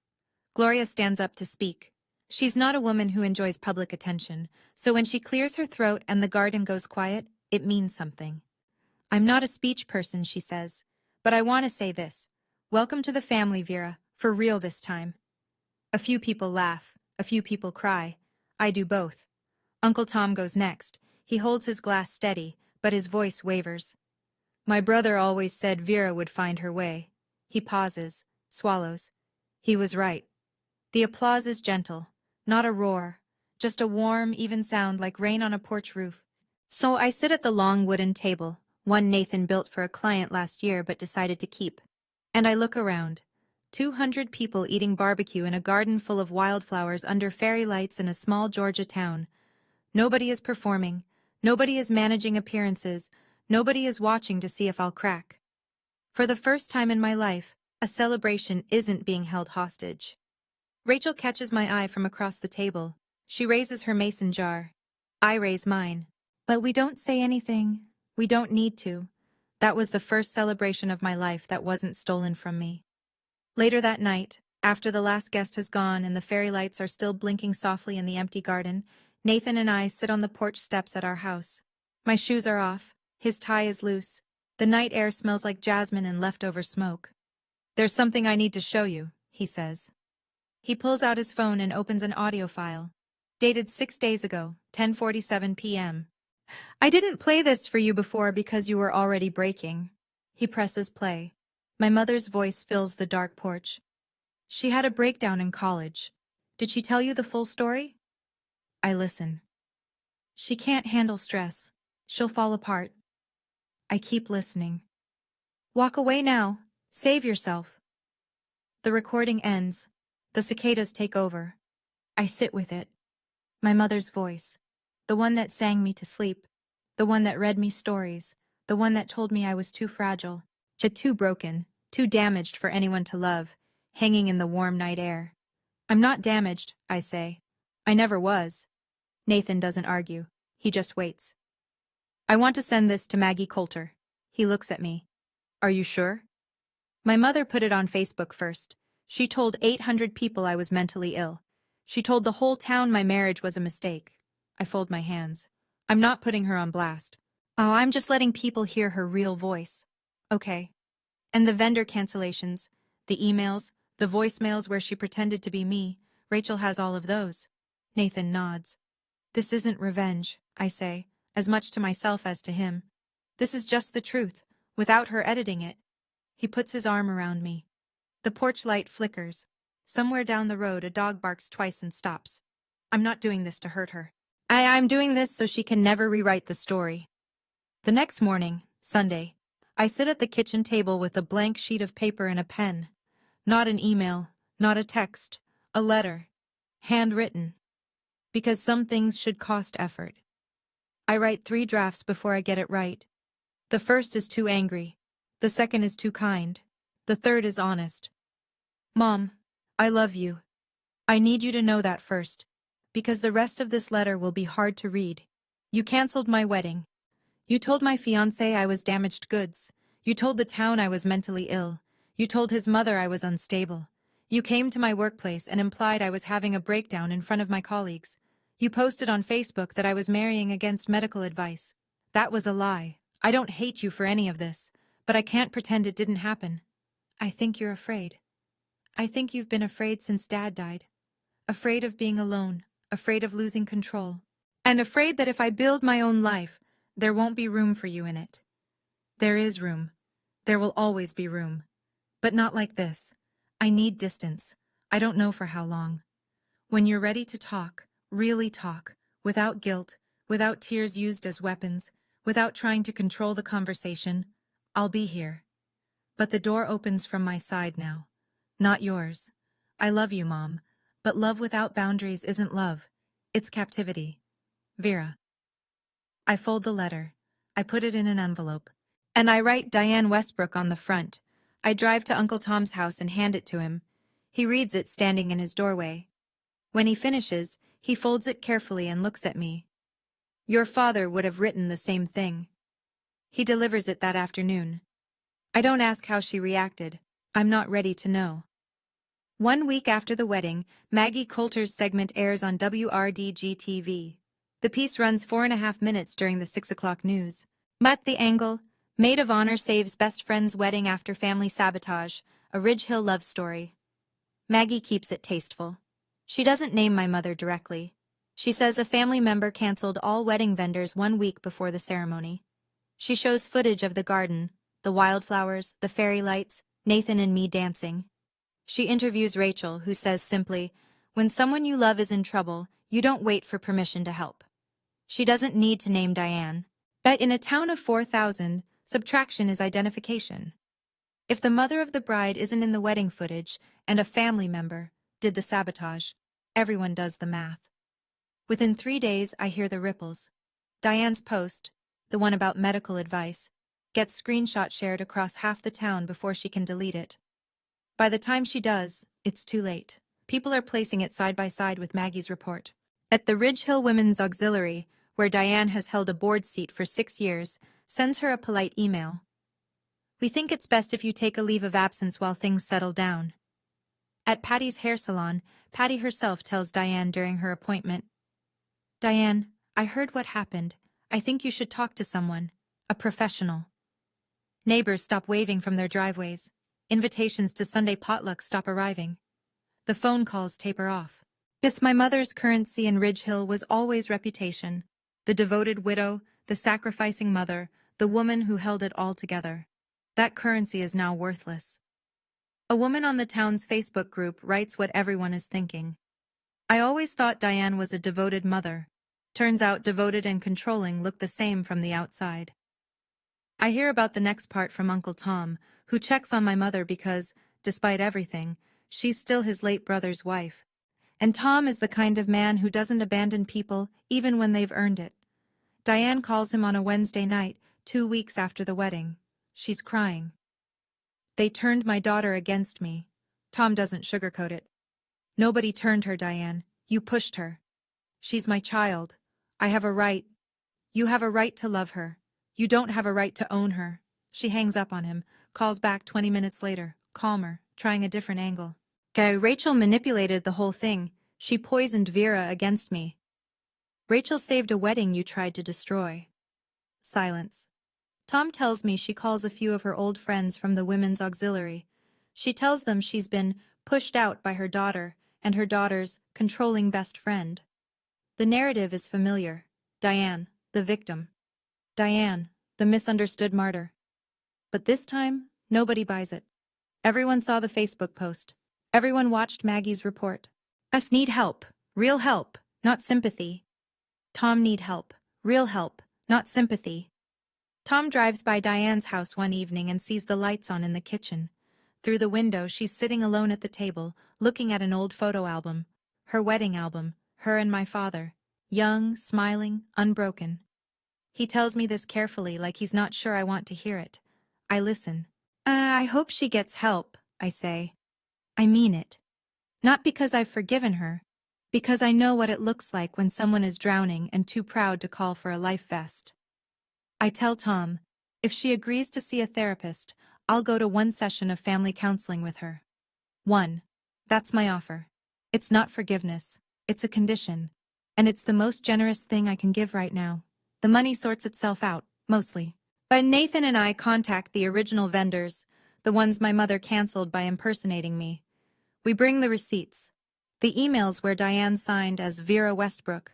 Gloria stands up to speak. She's not a woman who enjoys public attention, so when she clears her throat and the garden goes quiet, it means something. I'm not a speech person, she says, but I want to say this. Welcome to the family, Vera, for real this time. A few people laugh, a few people cry. I do both. Uncle Tom goes next. He holds his glass steady, but his voice wavers. My brother always said Vera would find her way. He pauses, swallows. He was right. The applause is gentle, not a roar, just a warm, even sound like rain on a porch roof. So I sit at the long wooden table, one Nathan built for a client last year but decided to keep. And I look around. 200 people eating barbecue in a garden full of wildflowers under fairy lights in a small Georgia town. Nobody is performing. Nobody is managing appearances. Nobody is watching to see if I'll crack. For the first time in my life, a celebration isn't being held hostage. Rachel catches my eye from across the table. She raises her mason jar. I raise mine. But we don't say anything. We don't need to. That was the first celebration of my life that wasn't stolen from me. Later that night, after the last guest has gone and the fairy lights are still blinking softly in the empty garden, Nathan and I sit on the porch steps at our house. My shoes are off. His tie is loose. The night air smells like jasmine and leftover smoke. There's something I need to show you, he says. He pulls out his phone and opens an audio file. Dated 6 days ago, 10:47 p.m. I didn't play this for you before because you were already breaking. He presses play. My mother's voice fills the dark porch. She had a breakdown in college. Did she tell you the full story? I listen. She can't handle stress. She'll fall apart. I keep listening. Walk away now. Save yourself. The recording ends. The cicadas take over. I sit with it. My mother's voice. The one that sang me to sleep. The one that read me stories. The one that told me I was too fragile, too broken, too damaged for anyone to love, hanging in the warm night air. I'm not damaged, I say. I never was. Nathan doesn't argue. He just waits. I want to send this to Maggie Coulter. He looks at me. Are you sure? My mother put it on Facebook first. She told 800 people I was mentally ill. She told the whole town my marriage was a mistake. I fold my hands. I'm not putting her on blast. Oh, I'm just letting people hear her real voice. Okay. And the vendor cancellations, the emails, the voicemails where she pretended to be me, Rachel has all of those. Nathan nods. This isn't revenge, I say, as much to myself as to him. This is just the truth, without her editing it. He puts his arm around me. The porch light flickers. Somewhere down the road a dog barks twice and stops. I'm not doing this to hurt her. I'm doing this so she can never rewrite the story. The next morning, Sunday, I sit at the kitchen table with a blank sheet of paper and a pen. Not an email, not a text, a letter. Handwritten. Because some things should cost effort. I write 3 drafts before I get it right. The first is too angry. The second is too kind. The third is honest. Mom, I love you. I need you to know that first, because the rest of this letter will be hard to read. You canceled my wedding. You told my fiancé I was damaged goods. You told the town I was mentally ill. You told his mother I was unstable. You came to my workplace and implied I was having a breakdown in front of my colleagues. You posted on Facebook that I was marrying against medical advice. That was a lie. I don't hate you for any of this, but I can't pretend it didn't happen. I think you're afraid. I think you've been afraid since Dad died. Afraid of being alone, afraid of losing control, and afraid that if I build my own life, there won't be room for you in it. There is room. There will always be room. But not like this. I need distance. I don't know for how long. When you're ready to talk, really talk, without guilt, without tears used as weapons, without trying to control the conversation, I'll be here. But the door opens from my side now. Not yours. I love you, Mom. But love without boundaries isn't love. It's captivity. Vera. I fold the letter. I put it in an envelope. And I write Diane Westbrook on the front. I drive to Uncle Tom's house and hand it to him. He reads it standing in his doorway. When he finishes, he folds it carefully and looks at me. Your father would have written the same thing. He delivers it that afternoon. I don't ask how she reacted. I'm not ready to know. 1 week after the wedding, Maggie Coulter's segment airs on WRDG-TV. The piece runs 4.5 minutes during the 6 o'clock news. But the angle, maid of honor saves best friend's wedding after family sabotage, a Ridge Hill love story. Maggie keeps it tasteful. She doesn't name my mother directly. She says a family member canceled all wedding vendors 1 week before the ceremony. She shows footage of the garden, the wildflowers, the fairy lights, Nathan and me dancing. She interviews Rachel, who says simply, when someone you love is in trouble, you don't wait for permission to help. She doesn't need to name Diane. But in a town of 4,000, subtraction is identification. If the mother of the bride isn't in the wedding footage and a family member did the sabotage, everyone does the math. Within 3 days, I hear the ripples. Diane's post, the one about medical advice, gets screenshot shared across half the town before she can delete it. By the time she does, it's too late. People are placing it side by side with Maggie's report. At the Ridge Hill Women's Auxiliary, where Diane has held a board seat for 6 years, sends her a polite email. We think it's best if you take a leave of absence while things settle down. At Patty's hair salon, Patty herself tells Diane during her appointment, Diane, I heard what happened. I think you should talk to someone, a professional. Neighbors stop waving from their driveways. Invitations to Sunday potlucks stop arriving. The phone calls taper off. Yes, my mother's currency in Ridge Hill was always reputation. The devoted widow, the sacrificing mother, the woman who held it all together. That currency is now worthless. A woman on the town's Facebook group writes what everyone is thinking. I always thought Diane was a devoted mother. Turns out devoted and controlling look the same from the outside. I hear about the next part from Uncle Tom, who checks on my mother because, despite everything, she's still his late brother's wife. And Tom is the kind of man who doesn't abandon people even when they've earned it. Diane calls him on a Wednesday night, 2 weeks after the wedding. She's crying. They turned my daughter against me. Tom doesn't sugarcoat it. Nobody turned her, Diane. You pushed her. She's my child. I have a right. You have a right to love her. You don't have a right to own her. She hangs up on him, calls back 20 minutes later, calmer, trying a different angle. Rachel manipulated the whole thing. She poisoned Vera against me. Rachel saved a wedding you tried to destroy. Silence. Tom tells me she calls a few of her old friends from the women's auxiliary. She tells them she's been pushed out by her daughter and her daughter's controlling best friend. The narrative is familiar. Diane, the victim. Diane, the misunderstood martyr. But this time, nobody buys it. Everyone saw the Facebook post. Everyone watched Maggie's report. Us need help. Real help, not sympathy. Tom need help. Real help, not sympathy. Tom drives by Diane's house one evening and sees the lights on in the kitchen. Through the window, she's sitting alone at the table, looking at an old photo album. Her wedding album, her and my father. Young, smiling, unbroken. He tells me this carefully, like he's not sure I want to hear it. I listen. I hope she gets help, I say. I mean it. Not because I've forgiven her, because I know what it looks like when someone is drowning and too proud to call for a life vest. I tell Tom, if she agrees to see a therapist, I'll go to one session of family counseling with her. One. That's my offer. It's not forgiveness. It's a condition. And it's the most generous thing I can give right now. The money sorts itself out, mostly. But Nathan and I contact the original vendors, the ones my mother canceled by impersonating me. We bring the receipts. The emails where Diane signed as Vera Westbrook.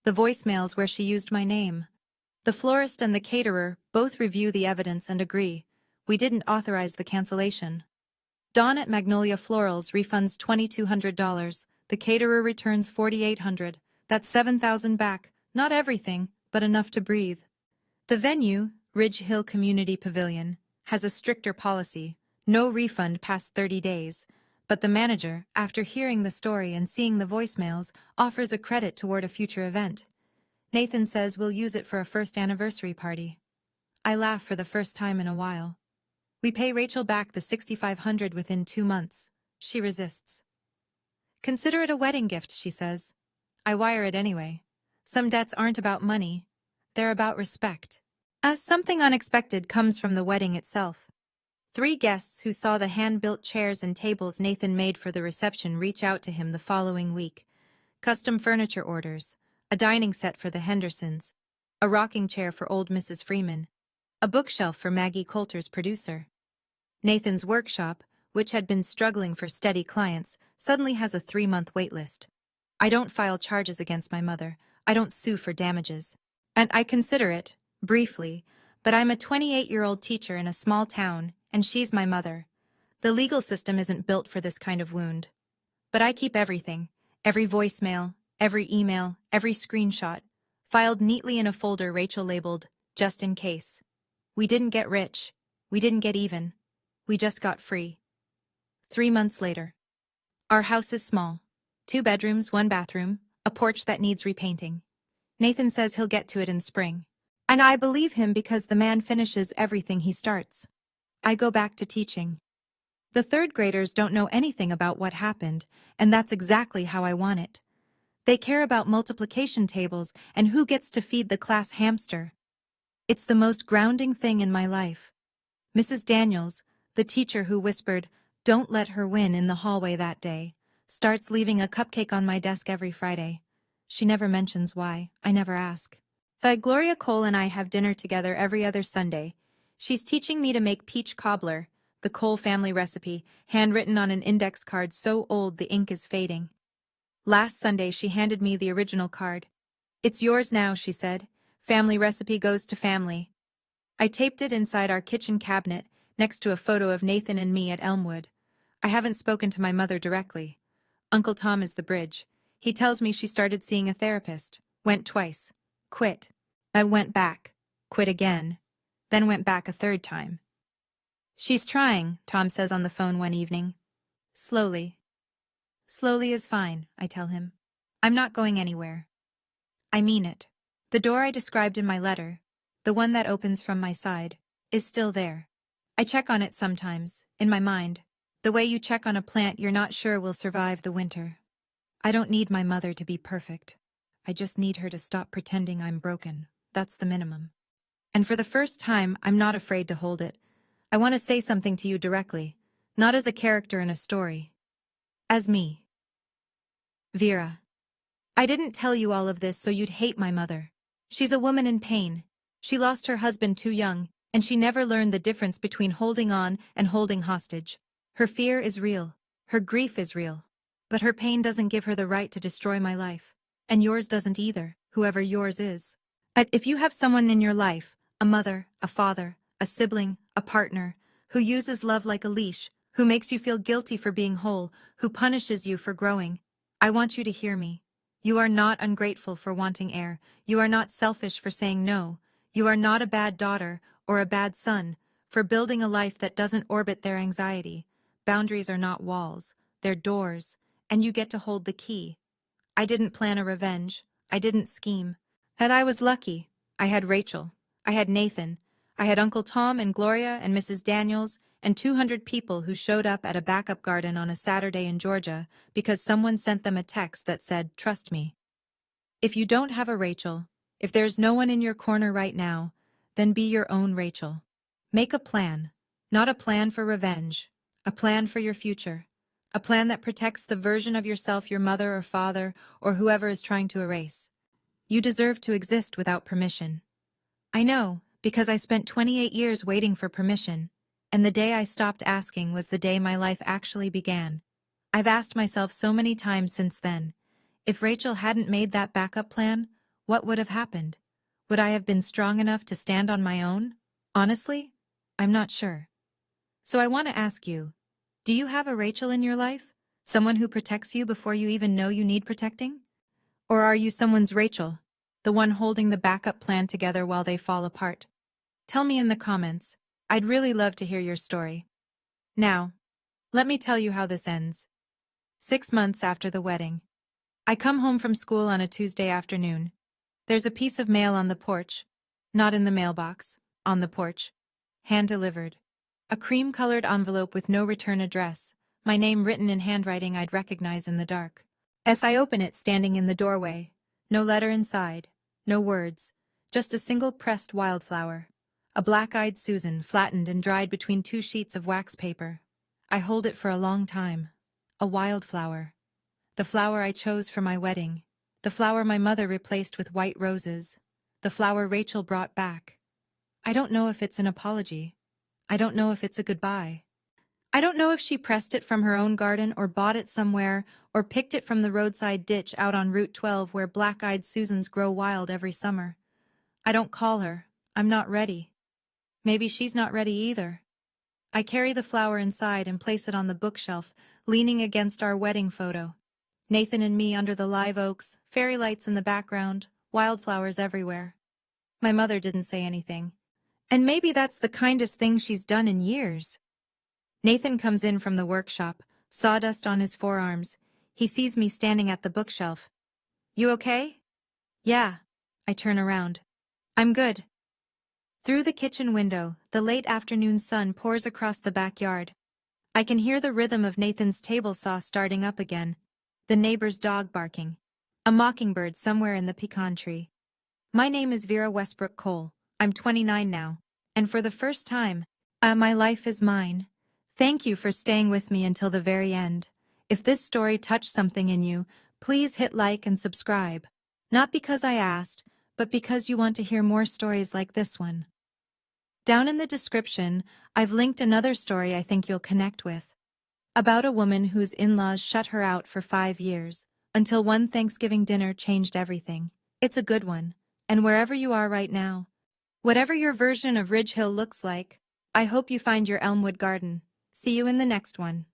The voicemails where she used my name. The florist and the caterer both review the evidence and agree. We didn't authorize the cancellation. Dawn at Magnolia Florals refunds $2,200. The caterer returns $4,800. That's $7,000 back. Not everything, but enough to breathe. The venue, Ridge Hill Community Pavilion, has a stricter policy. No refund past 30 days. But the manager, after hearing the story and seeing the voicemails, offers a credit toward a future event. Nathan says we'll use it for a first anniversary party. I laugh for the first time in a while. We pay Rachel back the $6,500 within 2 months. She resists. Consider it a wedding gift, she says. I wire it anyway. Some debts aren't about money. They're about respect. As something unexpected comes from the wedding itself. 3 guests who saw the hand-built chairs and tables Nathan made for the reception reach out to him the following week. Custom furniture orders. A dining set for the Hendersons, a rocking chair for old Mrs. Freeman, a bookshelf for Maggie Coulter's producer. Nathan's workshop, which had been struggling for steady clients, suddenly has a 3-month waitlist. I don't file charges against my mother. I don't sue for damages. And I consider it, briefly, but I'm a 28-year-old teacher in a small town, and she's my mother. The legal system isn't built for this kind of wound. But I keep everything, every voicemail, every email, every screenshot, filed neatly in a folder Rachel labeled, just in case. We didn't get rich. We didn't get even. We just got free. 3 months later. Our house is small. 2 bedrooms, 1 bathroom, a porch that needs repainting. Nathan says he'll get to it in spring. And I believe him because the man finishes everything he starts. I go back to teaching. The 3rd graders don't know anything about what happened, and that's exactly how I want it. They care about multiplication tables and who gets to feed the class hamster. It's the most grounding thing in my life. Mrs. Daniels, the teacher who whispered, "Don't let her win" in the hallway that day, starts leaving a cupcake on my desk every Friday. She never mentions why. I never ask. Gloria Cole and I have dinner together every other Sunday. She's teaching me to make peach cobbler, the Cole family recipe, handwritten on an index card so old the ink is fading. Last Sunday, she handed me the original card. "It's yours now," she said. "Family recipe goes to family." I taped it inside our kitchen cabinet, next to a photo of Nathan and me at Elmwood. I haven't spoken to my mother directly. Uncle Tom is the bridge. He tells me she started seeing a therapist. Went twice. Quit. I went back. Quit again. Then went back a 3rd time. "She's trying," Tom says on the phone one evening. Slowly. Slowly is fine, I tell him. I'm not going anywhere. I mean it. The door I described in my letter, the one that opens from my side, is still there. I check on it sometimes, in my mind, the way you check on a plant you're not sure will survive the winter. I don't need my mother to be perfect. I just need her to stop pretending I'm broken. That's the minimum. And for the first time, I'm not afraid to hold it. I want to say something to you directly, not as a character in a story. As me. Vera. I didn't tell you all of this so you'd hate my mother. She's a woman in pain. She lost her husband too young, and she never learned the difference between holding on and holding hostage. Her fear is real. Her grief is real. But her pain doesn't give her the right to destroy my life. And yours doesn't either, whoever yours is. But if you have someone in your life, a mother, a father, a sibling, a partner, who uses love like a leash, who makes you feel guilty for being whole, who punishes you for growing, I want you to hear me. You are not ungrateful for wanting air. You are not selfish for saying no. You are not a bad daughter or a bad son for building a life that doesn't orbit their anxiety. Boundaries are not walls, they're doors, and you get to hold the key. I didn't plan a revenge. I didn't scheme. And I was lucky. I had Rachel. I had Nathan. I had Uncle Tom and Gloria and Mrs. Daniels and 200 people who showed up at a backup garden on a Saturday in Georgia because someone sent them a text that said, "Trust me." If you don't have a Rachel, if there's no one in your corner right now, then be your own Rachel. Make a plan. Not a plan for revenge. A plan for your future. A plan that protects the version of yourself your mother or father or whoever is trying to erase. You deserve to exist without permission. I know, because I spent 28 years waiting for permission, and the day I stopped asking was the day my life actually began. I've asked myself so many times since then, if Rachel hadn't made that backup plan, what would have happened? Would I have been strong enough to stand on my own? Honestly, I'm not sure. So I want to ask you, do you have a Rachel in your life? Someone who protects you before you even know you need protecting? Or are you someone's Rachel, the one holding the backup plan together while they fall apart? Tell me in the comments. I'd really love to hear your story. Now, let me tell you how this ends. 6 months after the wedding. I come home from school on a Tuesday afternoon. There's a piece of mail on the porch. Not in the mailbox, on the porch. Hand-delivered. A cream-colored envelope with no return address, my name written in handwriting I'd recognize in the dark. As I open it, standing in the doorway, no letter inside, no words, just a single pressed wildflower. A black-eyed Susan, flattened and dried between two sheets of wax paper. I hold it for a long time. A wildflower. The flower I chose for my wedding. The flower my mother replaced with white roses. The flower Rachel brought back. I don't know if it's an apology. I don't know if it's a goodbye. I don't know if she pressed it from her own garden or bought it somewhere or picked it from the roadside ditch out on Route 12 where black-eyed Susans grow wild every summer. I don't call her. I'm not ready. Maybe she's not ready either. I carry the flower inside and place it on the bookshelf, leaning against our wedding photo. Nathan and me under the live oaks, fairy lights in the background, wildflowers everywhere. My mother didn't say anything. And maybe that's the kindest thing she's done in years. Nathan comes in from the workshop, sawdust on his forearms. He sees me standing at the bookshelf. "You okay?" "Yeah." I turn around. "I'm good." Through the kitchen window, the late afternoon sun pours across the backyard. I can hear the rhythm of Nathan's table saw starting up again, the neighbor's dog barking, a mockingbird somewhere in the pecan tree. My name is Vera Westbrook Cole. I'm 29 now, and for the first time, my life is mine. Thank you for staying with me until the very end. If this story touched something in you, please hit like and subscribe. Not because I asked, but because you want to hear more stories like this one. Down in the description, I've linked another story I think you'll connect with. About a woman whose in-laws shut her out for 5 years, until one Thanksgiving dinner changed everything. It's a good one, and wherever you are right now, whatever your version of Ridge Hill looks like, I hope you find your Elmwood garden. See you in the next one.